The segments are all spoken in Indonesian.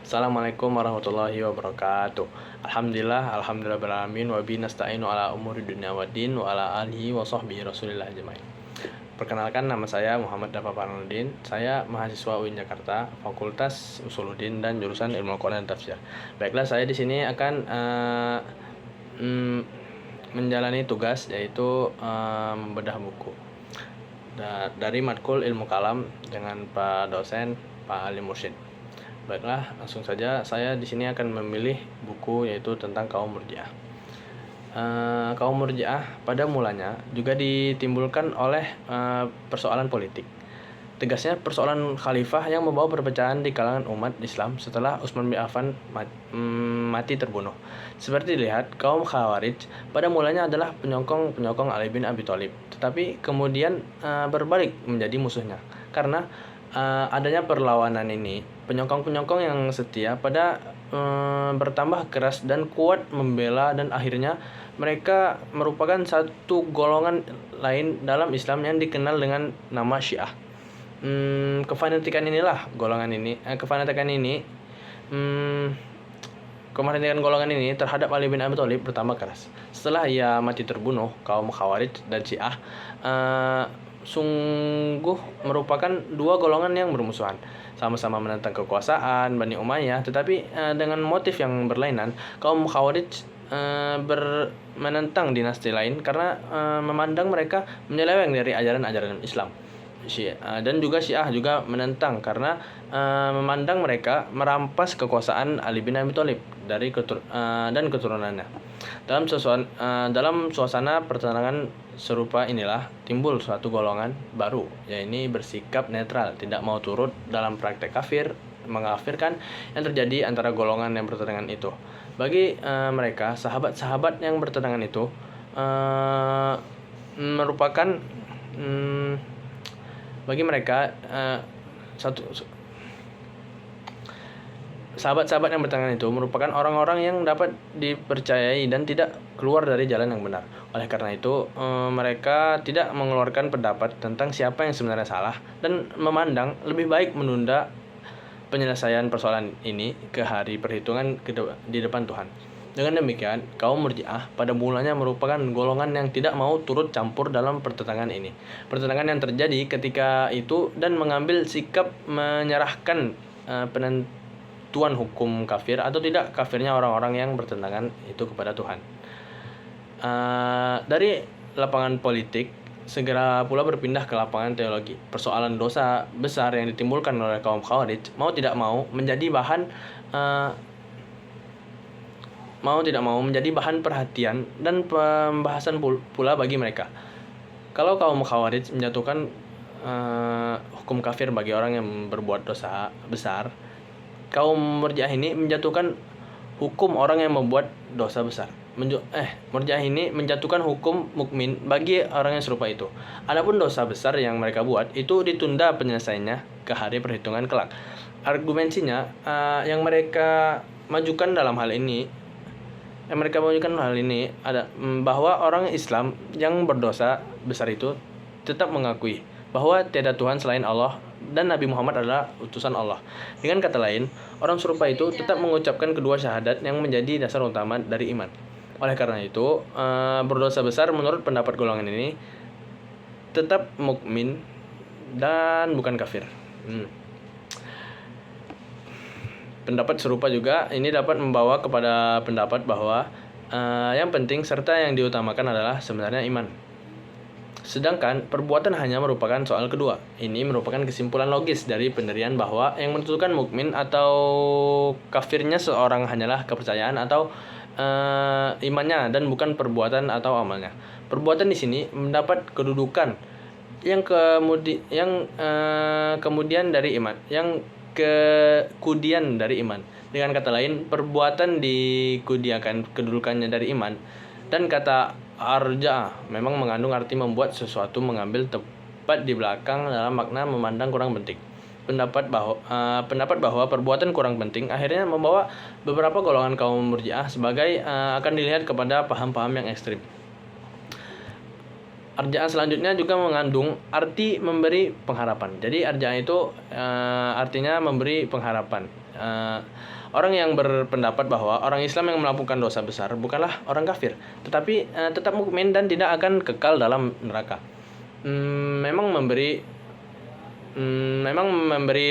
Assalamualaikum warahmatullahi wabarakatuh. Alhamdulillahirabbil wa bihi nasta'inu ala umuri dunya waddin wa ala alihi wa sahbihi rasulillah ajmain. Perkenalkan, nama saya Muhammad Dafa Farnudin. Saya mahasiswa UIN Jakarta, Fakultas Usuluddin dan jurusan Ilmu Al-Qur'an dan Tafsir. Baiklah, saya di sini akan menjalani tugas, yaitu membedah buku dari matkul Ilmu Kalam dengan Pak dosen Pak Ali Mursyid. Baiklah, langsung saja saya di sini akan memilih buku, yaitu tentang kaum Murji'ah. Kaum Murji'ah pada mulanya juga ditimbulkan oleh persoalan politik. Tegasnya persoalan khalifah yang membawa perpecahan di kalangan umat Islam setelah Utsman bin Affan mati terbunuh. Seperti dilihat, kaum Khawarij pada mulanya adalah penyokong Ali bin Abi Thalib, tetapi kemudian berbalik menjadi musuhnya. Karena adanya perlawanan ini, penyokong-penyokong yang setia pada bertambah keras dan kuat membela, dan akhirnya mereka merupakan satu golongan lain dalam Islam yang dikenal dengan nama Syiah. Kefanatikan golongan ini terhadap Ali bin Abi Thalib bertambah keras. Setelah ia mati terbunuh, kaum Khawarij dan Syiah sungguh merupakan dua golongan yang bermusuhan, sama-sama menentang kekuasaan Bani Umayyah, tetapi dengan motif yang berlainan. Kaum Khawarij menentang dinasti lain karena memandang mereka menyeleweng dari ajaran-ajaran Islam. Dan juga Syiah juga menentang karena memandang mereka merampas kekuasaan Ali bin Abi Thalib dan keturunannya. Dalam suasana pertentangan serupa inilah timbul suatu golongan baru, yaitu bersikap netral, tidak mau turut dalam praktek mengkafirkan yang terjadi antara golongan yang bertentangan itu. Bagi mereka, sahabat-sahabat yang bertentangan itu merupakan sahabat-sahabat yang bertentangan itu merupakan orang-orang yang dapat dipercayai dan tidak keluar dari jalan yang benar. Oleh karena itu, mereka tidak mengeluarkan pendapat tentang siapa yang sebenarnya salah dan memandang lebih baik menunda penyelesaian persoalan ini ke hari perhitungan di depan Tuhan. Dengan demikian, kaum Murji'ah pada mulanya merupakan golongan yang tidak mau turut campur dalam pertentangan ini. Pertentangan yang terjadi ketika itu dan mengambil sikap menyerahkan penentuan hukum kafir atau tidak kafirnya orang-orang yang bertentangan itu kepada Tuhan. Dari lapangan politik segera pula berpindah ke lapangan teologi. Persoalan dosa besar yang ditimbulkan oleh kaum Khawarij mau tidak mau menjadi bahan perhatian dan pembahasan pula bagi mereka. Kalau kaum Khawarij menjatuhkan hukum kafir bagi orang yang berbuat dosa besar, kaum Murji'ah ini menjatuhkan hukum orang yang membuat dosa besar. Murji'ah ini menjatuhkan hukum mukmin bagi orang yang serupa itu. Adapun dosa besar yang mereka buat itu ditunda penyelesaiannya ke hari perhitungan kelak. Argumensinya yang mereka majukan hal ini ada bahwa orang Islam yang berdosa besar itu tetap mengakui bahwa tiada Tuhan selain Allah dan Nabi Muhammad adalah utusan Allah. Dengan kata lain, orang serupa itu tetap mengucapkan kedua syahadat yang menjadi dasar utama dari iman. Oleh karena itu, berdosa besar menurut pendapat golongan ini tetap mukmin dan bukan kafir. Pendapat serupa juga ini dapat membawa kepada pendapat bahwa yang penting serta yang diutamakan adalah sebenarnya iman. Sedangkan perbuatan hanya merupakan soal kedua. Ini merupakan kesimpulan logis dari pendirian bahwa yang menentukan mukmin atau kafirnya seorang hanyalah kepercayaan atau imannya dan bukan perbuatan atau amalnya. Perbuatan di sini mendapat kedudukan yang kemudian dari iman, kekudian dari iman. Dengan kata lain, perbuatan dikudiakan kedudukannya dari iman. Dan kata arja memang mengandung arti membuat sesuatu mengambil tepat di belakang dalam makna memandang kurang penting. Pendapat bahwa perbuatan kurang penting akhirnya membawa beberapa golongan kaum Murji'ah sebagai akan dilihat kepada paham-paham yang ekstrim. Arja'ah selanjutnya juga mengandung arti memberi pengharapan. Jadi arja'ah itu artinya memberi pengharapan. Orang yang berpendapat bahwa orang Islam yang melakukan dosa besar bukanlah orang kafir, tetapi tetap mukmin dan tidak akan kekal dalam neraka. Memang memberi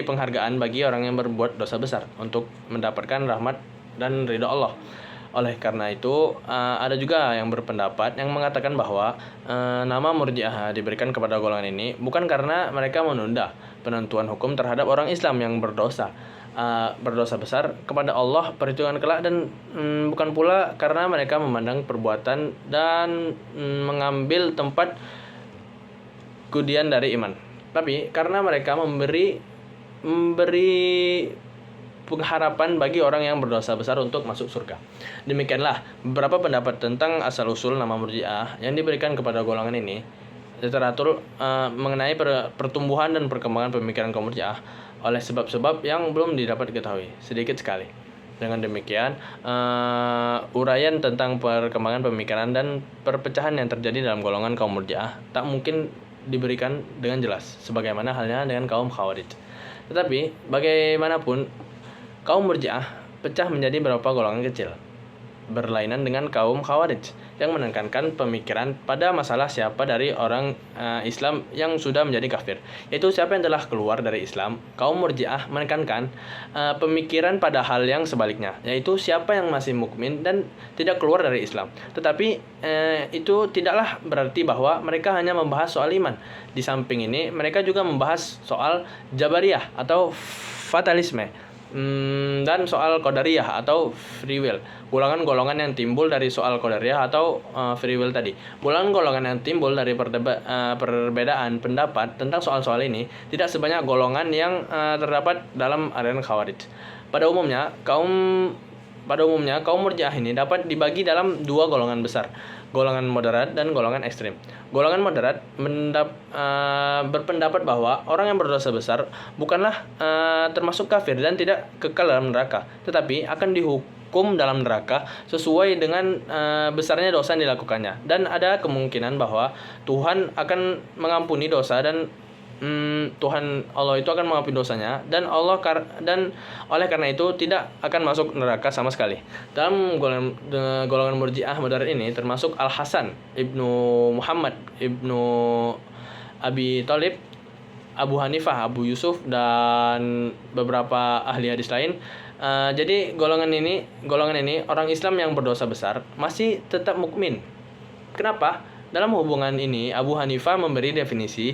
penghargaan bagi orang yang berbuat dosa besar untuk mendapatkan rahmat dan ridha Allah. Oleh karena itu, ada juga yang berpendapat yang mengatakan bahwa nama Murji'ah diberikan kepada golongan ini bukan karena mereka menunda penentuan hukum terhadap orang Islam yang berdosa besar kepada Allah perhitungan kelak, dan bukan pula karena mereka memandang perbuatan dan mengambil tempat kemudian dari iman, tapi karena mereka memberi pengharapan bagi orang yang berdosa besar untuk masuk surga. Demikianlah beberapa pendapat tentang asal-usul nama Murji'ah yang diberikan kepada golongan ini. Literatur mengenai pertumbuhan dan perkembangan pemikiran kaum Murji'ah oleh sebab-sebab yang belum didapat diketahui, sedikit sekali. Dengan demikian, uraian tentang perkembangan pemikiran dan perpecahan yang terjadi dalam golongan kaum Murji'ah tak mungkin diberikan dengan jelas, sebagaimana halnya dengan kaum Khawarij. Tetapi bagaimanapun, kaum Murji'ah pecah menjadi beberapa golongan kecil, berlainan dengan kaum Khawarij yang menekankan pemikiran pada masalah siapa dari orang Islam yang sudah menjadi kafir, yaitu siapa yang telah keluar dari Islam. Kaum Murji'ah menekankan pemikiran pada hal yang sebaliknya, yaitu siapa yang masih mukmin dan tidak keluar dari Islam. Tetapi itu tidaklah berarti bahwa mereka hanya membahas soal iman. Di samping ini, mereka juga membahas soal Jabariyah atau fatalisme, dan soal Qadariyah atau free will, golongan-golongan yang timbul dari soal Qadariyah atau free will tadi. Golongan-golongan yang timbul dari perbedaan pendapat tentang soal-soal ini tidak sebanyak golongan yang terdapat dalam aliran Khawarij. Pada umumnya, kaum Murji'ah ini dapat dibagi dalam dua golongan besar, golongan moderat dan golongan ekstrim. Golongan moderat berpendapat bahwa orang yang berdosa besar bukanlah termasuk kafir dan tidak kekal dalam neraka, tetapi akan dihukum dalam neraka sesuai dengan besarnya dosa yang dilakukannya, dan ada kemungkinan bahwa Tuhan akan mengampuni dosa, dan Tuhan Allah itu akan mengampuni dosanya, dan oleh karena itu tidak akan masuk neraka sama sekali. Dalam golongan Murji'ah moderat ini termasuk Al Hasan ibnu Muhammad ibnu Abi Thalib, Abu Hanifah, Abu Yusuf, dan beberapa ahli hadis lain. Jadi golongan ini orang Islam yang berdosa besar masih tetap mukmin. Kenapa? Dalam hubungan ini, Abu Hanifah memberi definisi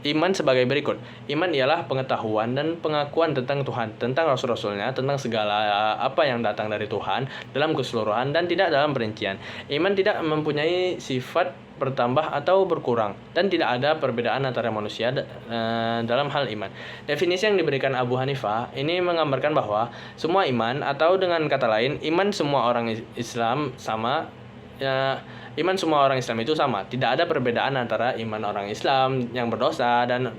iman sebagai berikut. Iman ialah pengetahuan dan pengakuan tentang Tuhan, tentang Rasul-Rasulnya, tentang segala apa yang datang dari Tuhan dalam keseluruhan dan tidak dalam perincian. Iman tidak mempunyai sifat bertambah atau berkurang, dan tidak ada perbedaan antara manusia dalam hal iman. Definisi yang diberikan Abu Hanifah ini menggambarkan bahwa semua iman, atau dengan kata lain, iman semua orang Islam sama. Iman semua orang Islam itu sama. Tidak ada perbedaan antara iman orang Islam yang berdosa dan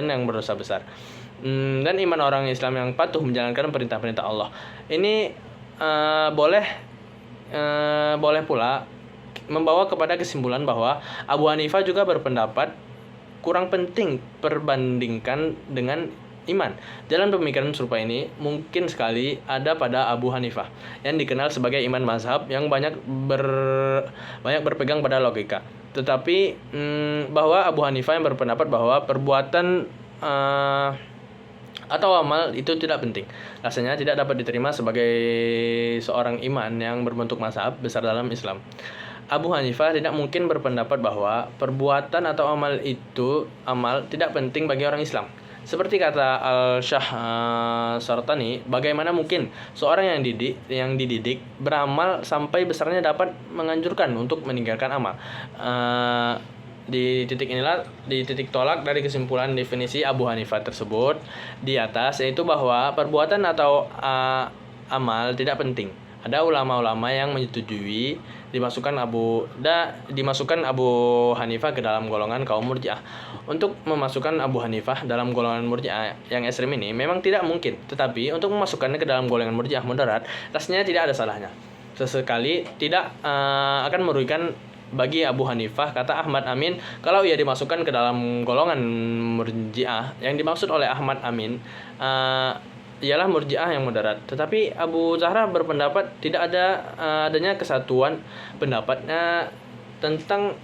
yang berdosa besar. Dan iman orang Islam yang patuh menjalankan perintah-perintah Allah. Ini boleh pula membawa kepada kesimpulan bahwa Abu Hanifah juga berpendapat kurang penting perbandingkan dengan iman. Jalan pemikiran serupa ini mungkin sekali ada pada Abu Hanifah, yang dikenal sebagai imam mazhab yang banyak berpegang pada logika. Tetapi bahwa Abu Hanifah yang berpendapat bahwa perbuatan atau amal itu tidak penting, rasanya tidak dapat diterima sebagai seorang iman yang berbentuk mazhab besar dalam Islam. Abu Hanifah tidak mungkin berpendapat bahwa perbuatan atau amal tidak penting bagi orang Islam. Seperti kata Al-Syah Sartani, bagaimana mungkin seorang yang dididik beramal sampai besarnya dapat menganjurkan untuk meninggalkan amal? Di titik tolak dari kesimpulan definisi Abu Hanifah tersebut di atas, yaitu bahwa perbuatan atau amal tidak penting. Ada ulama-ulama yang menyetujui dimasukkan Abu Hanifah ke dalam golongan kaum Murji'ah. Untuk memasukkan Abu Hanifah dalam golongan Murji'ah yang ekstrem ini memang tidak mungkin, tetapi untuk memasukkannya ke dalam golongan Murji'ah moderat rasanya tidak ada salahnya. Sesekali tidak akan merugikan Bagi Abu Hanifah, kata Ahmad Amin, kalau ia dimasukkan ke dalam golongan Murji'ah, yang dimaksud oleh Ahmad Amin ialah Murji'ah yang moderat. Tetapi Abu Zahra berpendapat tidak ada adanya kesatuan pendapatnya tentang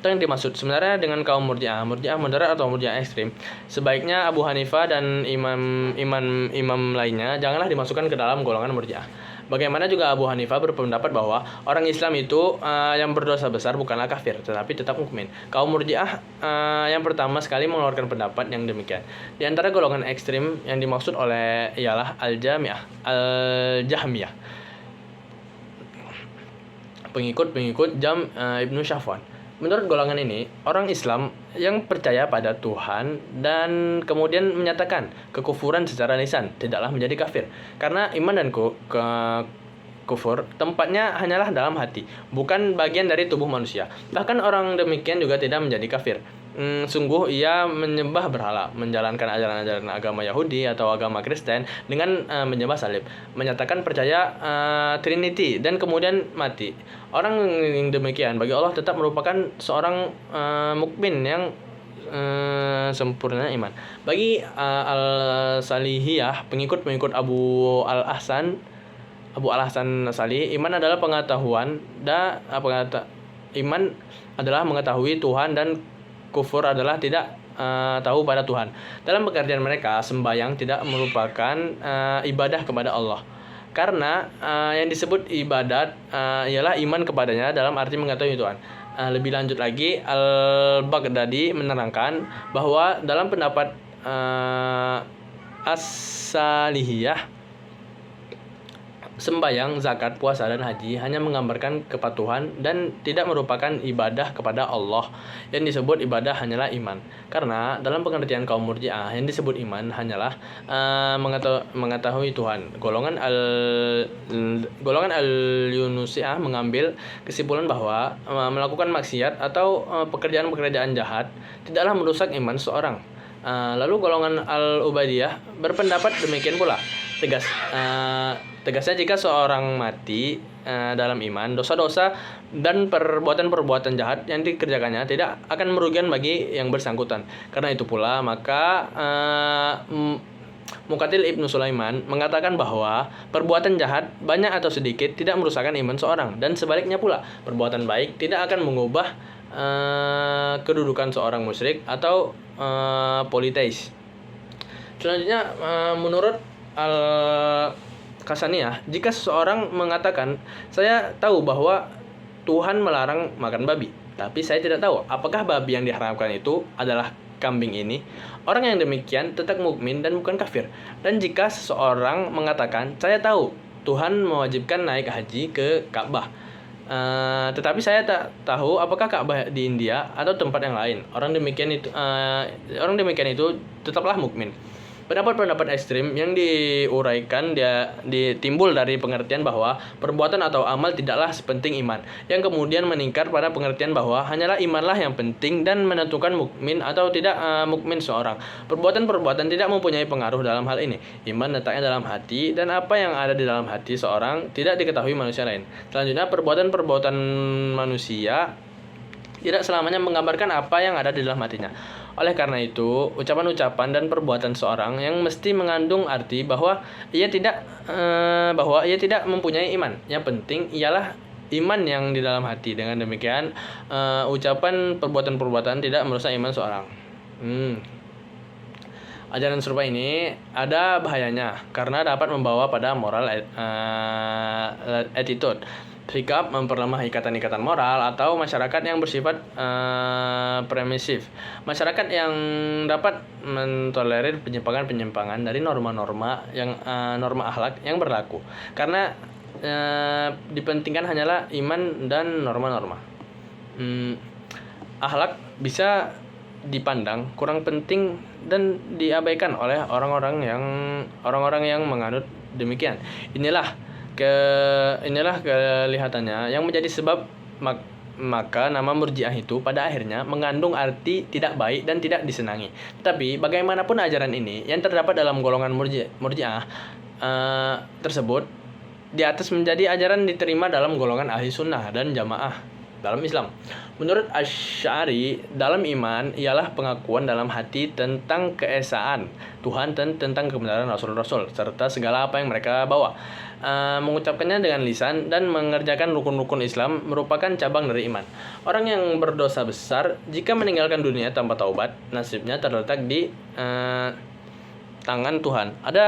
yang dimaksud sebenarnya dengan kaum Murji'ah moderat atau Murji'ah ekstrim. Sebaiknya Abu Hanifah dan imam lainnya janganlah dimasukkan ke dalam golongan Murji'ah. Bagaimana juga Abu Hanifah berpendapat bahwa orang Islam itu yang berdosa besar bukanlah kafir, tetapi tetap mukmin. Kaum Murji'ah yang pertama sekali mengeluarkan pendapat yang demikian. Di antara golongan ekstrim yang dimaksud oleh ialah Al-Jahmiyah, pengikut Ibnu Syafwan. Menurut golongan ini, orang Islam yang percaya pada Tuhan dan kemudian menyatakan kekufuran secara lisan tidaklah menjadi kafir. Karena iman dan kufur tempatnya hanyalah dalam hati, bukan bagian dari tubuh manusia. Bahkan orang demikian juga tidak menjadi kafir. Sungguh ia menyembah berhala, menjalankan ajaran-ajaran agama Yahudi atau agama Kristen dengan menyembah salib, menyatakan percaya Trinity dan kemudian mati. Orang yang demikian bagi Allah tetap merupakan seorang mukmin yang sempurna iman. Bagi Al-Salihiyah, pengikut Abu Al-Hasan Salih, iman adalah iman adalah mengetahui Tuhan dan kufur adalah tidak tahu pada Tuhan. Dalam pengertian mereka, sembahyang tidak merupakan ibadah kepada Allah. Karena yang disebut ibadat ialah iman kepadanya dalam arti mengetahui Tuhan. Lebih lanjut lagi, Al-Baghdadi menerangkan bahwa dalam pendapat As-Salihiyah, sembahyang, zakat, puasa, dan haji hanya menggambarkan kepatuhan dan tidak merupakan ibadah kepada Allah. Yang disebut ibadah hanyalah iman. Karena dalam pengertian kaum Murji'ah, yang disebut iman hanyalah mengetahui Tuhan. Golongan Al-Yunusiyah mengambil kesimpulan bahwa melakukan maksiat atau pekerjaan-pekerjaan jahat tidaklah merusak iman seorang. Lalu golongan Al-Ubaidiyah berpendapat demikian pula. Tegasnya jika seorang mati dalam iman, dosa-dosa dan perbuatan-perbuatan jahat yang dikerjakannya tidak akan merugikan bagi yang bersangkutan. Karena itu pula maka Muqatil Ibnu Sulaiman mengatakan bahwa perbuatan jahat banyak atau sedikit tidak merusakkan iman seorang, dan sebaliknya pula perbuatan baik tidak akan mengubah kedudukan seorang musyrik atau politeis. Selanjutnya menurut Al-Qasaniyah, jika seseorang mengatakan, saya tahu bahwa Tuhan melarang makan babi, tapi saya tidak tahu apakah babi yang diharamkan itu adalah kambing ini, orang yang demikian tetap mukmin dan bukan kafir. Dan jika seseorang mengatakan, saya tahu Tuhan mewajibkan naik haji ke Ka'bah, tetapi saya tak tahu apakah Ka'bah di India atau tempat yang lain, orang demikian itu tetaplah mukmin. Pendapat-pendapat ekstrim yang diuraikan ditimbul dari pengertian bahwa perbuatan atau amal tidaklah sepenting iman, yang kemudian meningkat pada pengertian bahwa hanyalah imanlah yang penting dan menentukan mukmin atau tidak mukmin seorang. Perbuatan-perbuatan tidak mempunyai pengaruh dalam hal ini. Iman letaknya dalam hati, dan apa yang ada di dalam hati seorang tidak diketahui manusia lain. Selanjutnya, perbuatan-perbuatan manusia tidak selamanya menggambarkan apa yang ada di dalam hatinya. Oleh karena itu, ucapan-ucapan dan perbuatan seorang yang mesti mengandung arti bahwa ia tidak mempunyai iman. Yang penting ialah iman yang di dalam hati. Dengan demikian, ucapan perbuatan-perbuatan tidak merusak iman seorang. Ajaran serupa ini ada bahayanya karena dapat membawa pada moral attitude, sikap memperlemah ikatan-ikatan moral, atau masyarakat yang bersifat permisif, masyarakat yang dapat mentolerir penyimpangan-penyimpangan dari norma-norma norma akhlak yang berlaku, karena dipentingkan hanyalah iman dan norma-norma. Akhlak bisa dipandang kurang penting dan diabaikan oleh orang-orang yang menganut demikian. Inilah kelihatannya yang menjadi sebab maka nama Murji'ah itu pada akhirnya mengandung arti tidak baik dan tidak disenangi. Tetapi bagaimanapun ajaran ini yang terdapat dalam golongan Murji'ah tersebut di atas menjadi ajaran diterima dalam golongan ahli sunnah dan jamaah. dalam Islam. Menurut Asy'ari, dalam iman ialah pengakuan dalam hati tentang keesaan Tuhan dan tentang kebenaran Rasul-Rasul serta segala apa yang mereka bawa. Mengucapkannya dengan lisan dan mengerjakan rukun-rukun Islam merupakan cabang dari iman. Orang yang berdosa besar jika meninggalkan dunia tanpa taubat, nasibnya terletak di tangan Tuhan. Ada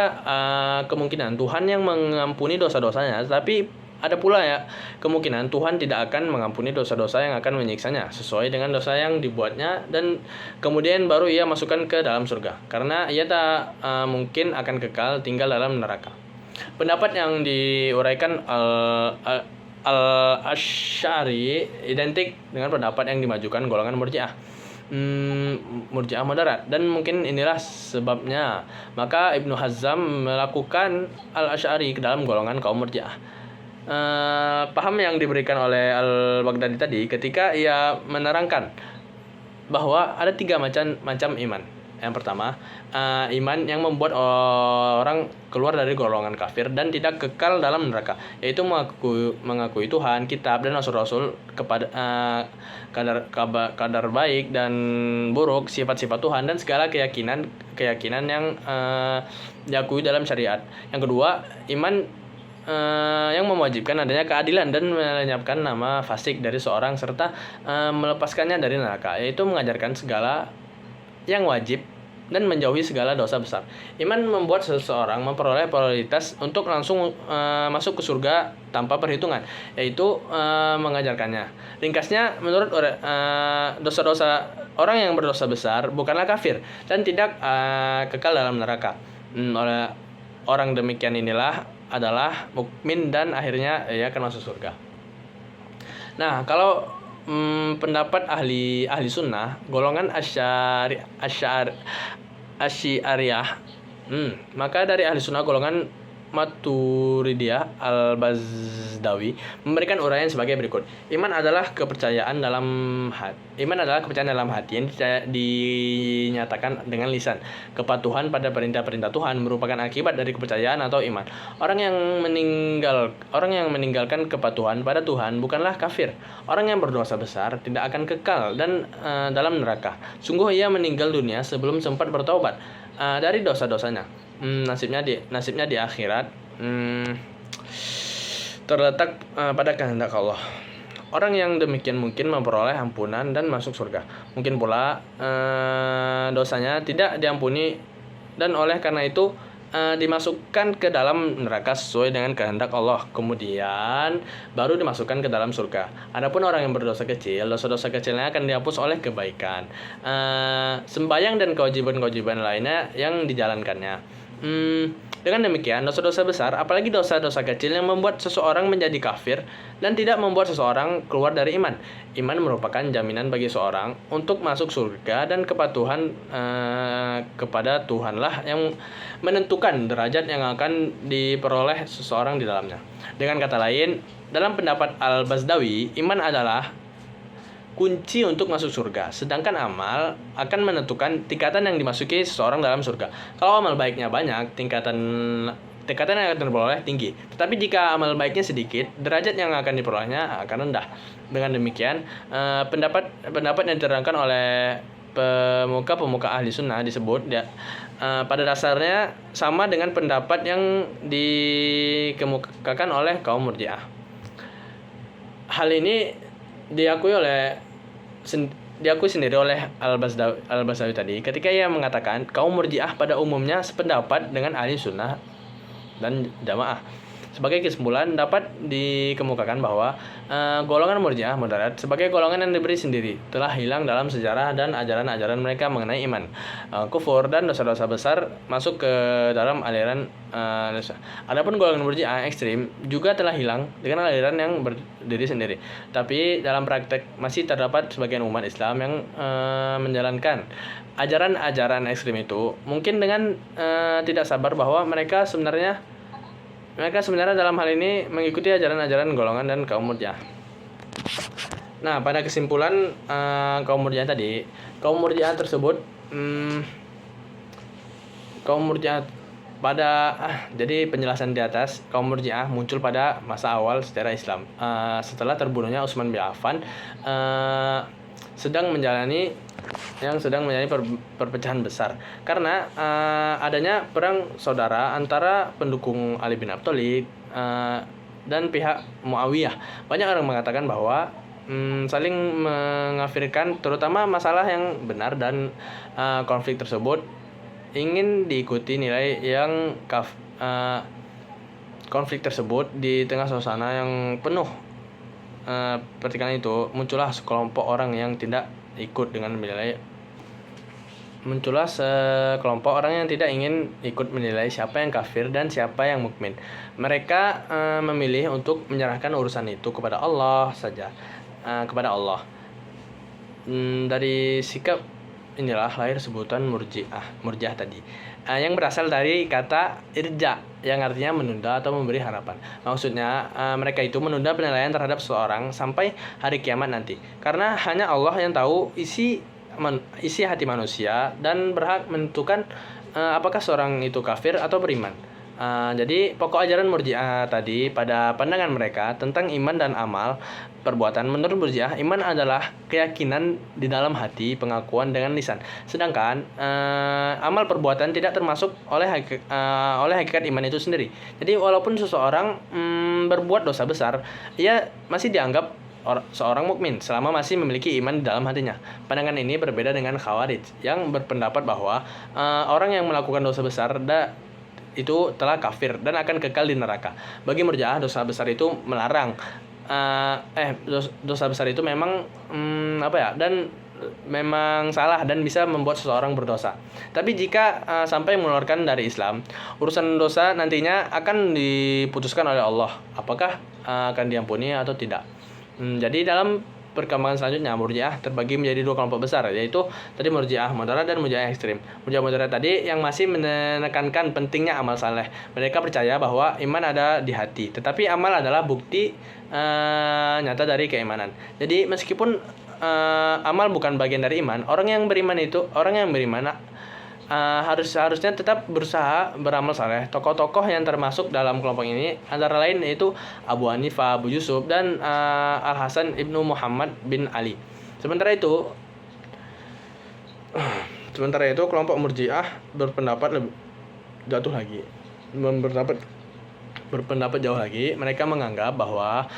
kemungkinan Tuhan yang mengampuni dosa-dosanya, tapi ada pula ya kemungkinan Tuhan tidak akan mengampuni dosa-dosa yang akan menyiksanya sesuai dengan dosa yang dibuatnya, dan kemudian baru ia masukkan ke dalam surga karena ia tak mungkin akan kekal tinggal dalam neraka. Pendapat yang diuraikan Al-Asy'ari identik dengan pendapat yang dimajukan golongan Murji'ah. Murji'ah moderat, dan mungkin inilah sebabnya maka Ibnu Hazm melakukan Al-Asy'ari ke dalam golongan kaum Murji'ah. Paham yang diberikan oleh Al-Baghdadi tadi ketika ia menerangkan bahwa ada 3 macam iman. Yang pertama, iman yang membuat orang keluar dari golongan kafir dan tidak kekal dalam neraka, yaitu mengakui Tuhan, kitab, dan rasul-rasul, kepada kadar baik dan buruk, sifat-sifat Tuhan, dan segala keyakinan yang diakui dalam syariat. Yang kedua, iman yang mewajibkan adanya keadilan dan melenyapkan nama fasik dari seorang serta melepaskannya dari neraka, yaitu mengajarkan segala yang wajib dan menjauhi segala dosa besar. Iman membuat seseorang memperoleh prioritas untuk langsung masuk ke surga tanpa perhitungan, yaitu mengajarkannya. Ringkasnya, menurut dosa-dosa orang yang berdosa besar bukanlah kafir dan tidak kekal dalam neraka. Oleh orang demikian inilah adalah mukmin dan akhirnya ia akan masuk surga. Nah, kalau pendapat ahli sunnah golongan Asy'ariyah, maka dari ahli sunnah golongan Maturidiyah Al-Bazdawi memberikan uraian sebagai berikut. Iman adalah kepercayaan dalam hati yang dinyatakan dengan lisan. Kepatuhan pada perintah-perintah Tuhan merupakan akibat dari kepercayaan atau iman. Orang yang meninggalkan kepatuhan pada Tuhan bukanlah kafir. Orang yang berdosa besar tidak akan kekal dan dalam neraka. Sungguh ia meninggal dunia sebelum sempat bertaubat dari dosa-dosanya. Nasibnya di akhirat terletak pada kehendak Allah. Orang yang demikian mungkin memperoleh ampunan dan masuk surga. Mungkin pula dosanya tidak diampuni dan oleh karena itu dimasukkan ke dalam neraka sesuai dengan kehendak Allah, kemudian baru dimasukkan ke dalam surga. Adapun orang yang berdosa kecil, dosa-dosa kecilnya akan dihapus oleh kebaikan, sembahyang dan kewajiban-kewajiban lainnya yang dijalankannya. Dengan demikian, dosa-dosa besar, apalagi dosa-dosa kecil yang membuat seseorang menjadi kafir dan tidak membuat seseorang keluar dari iman. Iman merupakan jaminan bagi seorang untuk masuk surga, dan kepatuhan kepada Tuhanlah yang menentukan derajat yang akan diperoleh seseorang di dalamnya. Dengan kata lain, dalam pendapat Al-Bazdawi, iman adalah kunci untuk masuk surga, sedangkan amal akan menentukan tingkatan yang dimasuki seseorang dalam surga. Kalau amal baiknya banyak, tingkatan yang akan diperoleh tinggi. Tetapi jika amal baiknya sedikit, derajat yang akan diperolehnya akan rendah. Dengan demikian, pendapat yang diterangkan oleh pemuka ahli sunnah disebut pada dasarnya sama dengan pendapat yang dikemukakan oleh kaum Murji'ah. Hal ini diakui sendiri oleh Al-Bazdawi tadi ketika ia mengatakan kaum Murji'ah pada umumnya sependapat dengan ahli sunnah dan jamaah. Sebagai kesimpulan, dapat dikemukakan bahwa golongan Murji'ah moderat sebagai golongan yang diberi sendiri telah hilang dalam sejarah dan ajaran-ajaran mereka mengenai iman, kufur, dan dosa-dosa besar masuk ke dalam aliran Adapun golongan Murji'ah ekstrim juga telah hilang dengan aliran yang berdiri sendiri. Tapi dalam praktek masih terdapat sebagian umat Islam yang menjalankan ajaran-ajaran ekstrim itu, mungkin dengan tidak sabar bahwa mereka sebenarnya dalam hal ini mengikuti ajaran-ajaran golongan dan kaum Murji'ah. Nah, pada kesimpulan kaum Murji'ah tadi, kaum Murji'ah Jadi penjelasan di atas, kaum Murji'ah muncul pada masa awal sejarah Islam. Setelah terbunuhnya Utsman bin Affan, sedang menjalani perpecahan besar karena adanya perang saudara antara pendukung Ali bin Abi Thalib dan pihak Muawiyah. Banyak orang mengatakan bahwa saling mengafirkan terutama masalah yang benar, dan konflik tersebut ingin diikuti nilai yang konflik tersebut di tengah suasana yang penuh pertikaian itu muncullah sekelompok orang yang tidak ingin ikut menilai siapa yang kafir dan siapa yang mukmin. Mereka memilih untuk menyerahkan urusan itu kepada Allah saja, kepada Allah. Dari sikap inilah lahir sebutan Murji'ah tadi, yang berasal dari kata irja, yang artinya menunda atau memberi harapan. Maksudnya mereka itu menunda penilaian terhadap seseorang sampai hari kiamat nanti, karena hanya Allah yang tahu isi hati manusia dan berhak menentukan apakah seorang itu kafir atau beriman. Jadi pokok ajaran Murji'ah tadi pada pandangan mereka tentang iman dan amal perbuatan. Menurut Murji'ah, iman adalah keyakinan di dalam hati, pengakuan dengan lisan. Sedangkan amal perbuatan tidak termasuk oleh hakikat iman itu sendiri. Jadi walaupun seseorang berbuat dosa besar, ia masih dianggap seorang mukmin selama masih memiliki iman di dalam hatinya. Pandangan ini berbeda dengan Khawarij yang berpendapat bahwa orang yang melakukan dosa besar itu telah kafir dan akan kekal di neraka. Bagi Murji'ah, dosa besar itu dosa besar itu memang dan memang salah dan bisa membuat seseorang berdosa. Tapi jika sampai mengeluarkan dari Islam, urusan dosa nantinya akan diputuskan oleh Allah, apakah akan diampuni atau tidak. Jadi dalam perkembangan selanjutnya, Murji'ah terbagi menjadi dua kelompok besar, yaitu tadi Murji'ah moderat dan Murji'ah ekstrim. Murji'ah moderat tadi yang masih menekankan pentingnya amal saleh. Mereka percaya bahwa iman ada di hati, tetapi amal adalah bukti nyata dari keimanan. Jadi meskipun amal bukan bagian dari iman, orang yang beriman harusnya tetap berusaha beramal saleh. Tokoh-tokoh yang termasuk dalam kelompok ini antara lain yaitu Abu Hanifah, Abu Yusuf, dan Al-Hasan ibnu Muhammad bin Ali. Sementara itu kelompok Murji'ah berpendapat jauh lagi. Mereka menganggap bahwa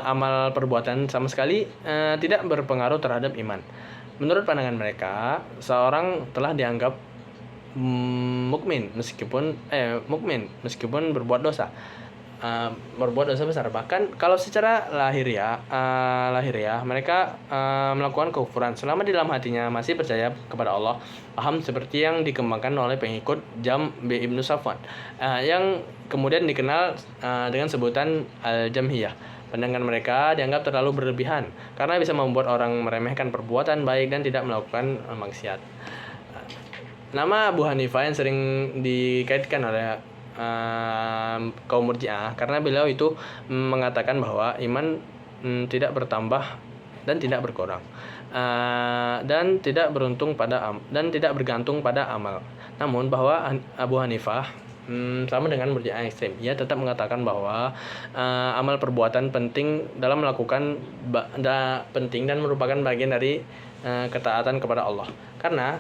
amal perbuatan sama sekali tidak berpengaruh terhadap iman. Menurut pandangan mereka, seorang telah dianggap mukmin meskipun berbuat dosa besar. Bahkan kalau secara lahiriah mereka melakukan kekufuran selama di dalam hatinya masih percaya kepada Allah, paham seperti yang dikembangkan oleh pengikut Jam' bin Safwan yang kemudian dikenal dengan sebutan Al-Jamhiyah. Pandangan mereka dianggap terlalu berlebihan karena bisa membuat orang meremehkan perbuatan baik dan tidak melakukan maksiat. Nama Abu Hanifah yang sering dikaitkan oleh kaum Murji'ah karena beliau itu mengatakan bahwa iman tidak bertambah dan tidak berkurang, dan tidak bergantung pada amal. Namun bahwa Abu Hanifah sama dengan Murji'ah ekstrem, ia tetap mengatakan bahwa amal perbuatan penting dalam melakukan penting dan merupakan bagian dari ketaatan kepada Allah. Karena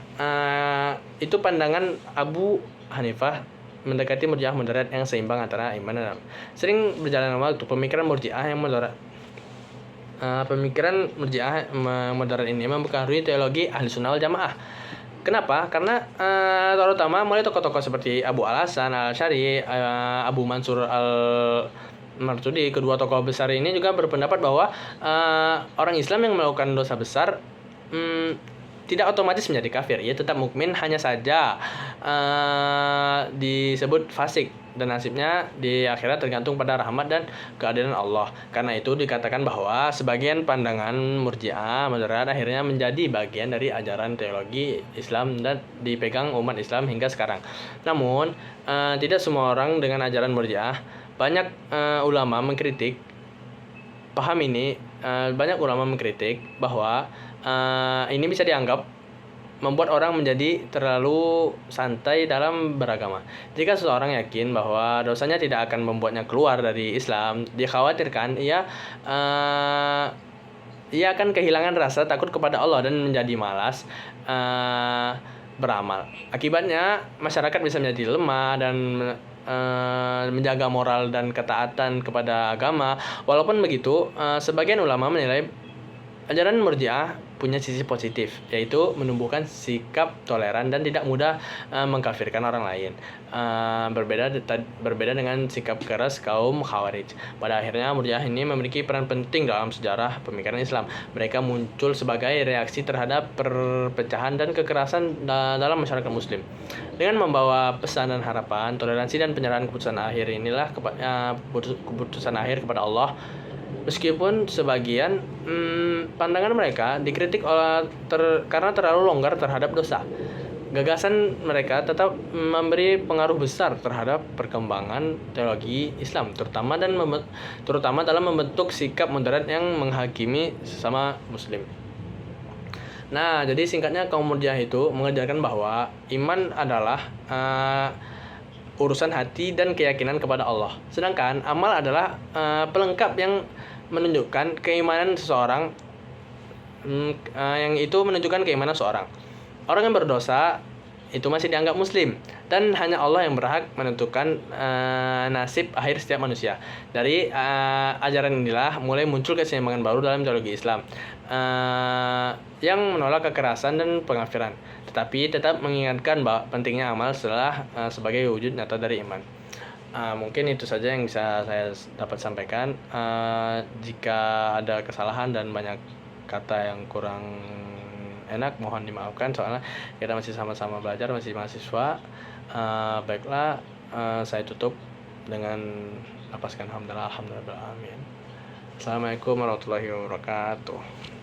itu pandangan Abu Hanifah mendekati Murji'ah moderat yang seimbang antara iman dan amal. Sering berjalan waktu, pemikiran Murji'ah moderat ini mempengaruhi teologi Ahli Sunnah wal Jamaah. Kenapa? Karena terutama mulai tokoh-tokoh seperti Abu Al-Hasan Al-Asy'ari, Abu Mansur Al-Maturidi, kedua tokoh besar ini juga berpendapat bahwa orang Islam yang melakukan dosa besar tidak otomatis menjadi kafir. Ia tetap mukmin, hanya saja disebut fasik dan nasibnya di akhirat tergantung pada rahmat dan keadilan Allah. Karena itu dikatakan bahwa sebagian pandangan Murji'ah moderat akhirnya menjadi bagian dari ajaran teologi Islam dan dipegang umat Islam hingga sekarang. Namun tidak semua orang dengan ajaran Murji'ah. Banyak ulama mengkritik bahwa ini bisa dianggap membuat orang menjadi terlalu santai dalam beragama. Jika seseorang yakin bahwa dosanya tidak akan membuatnya keluar dari Islam, dikhawatirkan ia akan kehilangan rasa takut kepada Allah dan menjadi malas beramal. Akibatnya masyarakat bisa menjadi lemah dan menjaga moral dan ketaatan kepada agama. Walaupun begitu, sebagian ulama menilai ajaran Murji'ah punya sisi positif, yaitu menumbuhkan sikap toleran dan tidak mudah mengkafirkan orang lain. Berbeda dengan sikap keras kaum Khawarij. Pada akhirnya Murji'ah ini memiliki peran penting dalam sejarah pemikiran Islam. Mereka muncul sebagai reaksi terhadap perpecahan dan kekerasan dalam masyarakat Muslim. Dengan membawa pesan dan harapan, toleransi dan penyerahan keputusan akhir kepada Allah. Meskipun sebagian pandangan mereka dikritik karena terlalu longgar terhadap dosa, gagasan mereka tetap memberi pengaruh besar terhadap perkembangan teologi Islam, terutama dalam membentuk sikap moderat yang menghakimi sesama Muslim. Nah, jadi singkatnya kaum Murji'ah itu mengajarkan bahwa iman adalah urusan hati dan keyakinan kepada Allah. Sedangkan amal adalah pelengkap yang menunjukkan keimanan seseorang, Orang yang berdosa itu masih dianggap muslim, dan hanya Allah yang berhak menentukan nasib akhir setiap manusia. Dari ajaran inilah mulai muncul keseimbangan baru dalam teologi Islam, yang menolak kekerasan dan pengafiran, tetapi tetap mengingatkan bahwa pentingnya amal sebagai wujud nyata dari iman. Mungkin itu saja yang bisa saya dapat sampaikan. Jika ada kesalahan dan banyak kata yang kurang enak, mohon dimaafkan, soalnya kita masih sama-sama belajar, masih mahasiswa. Baiklah, saya tutup dengan lapaskan hamdalah. Assalamualaikum warahmatullahi wabarakatuh.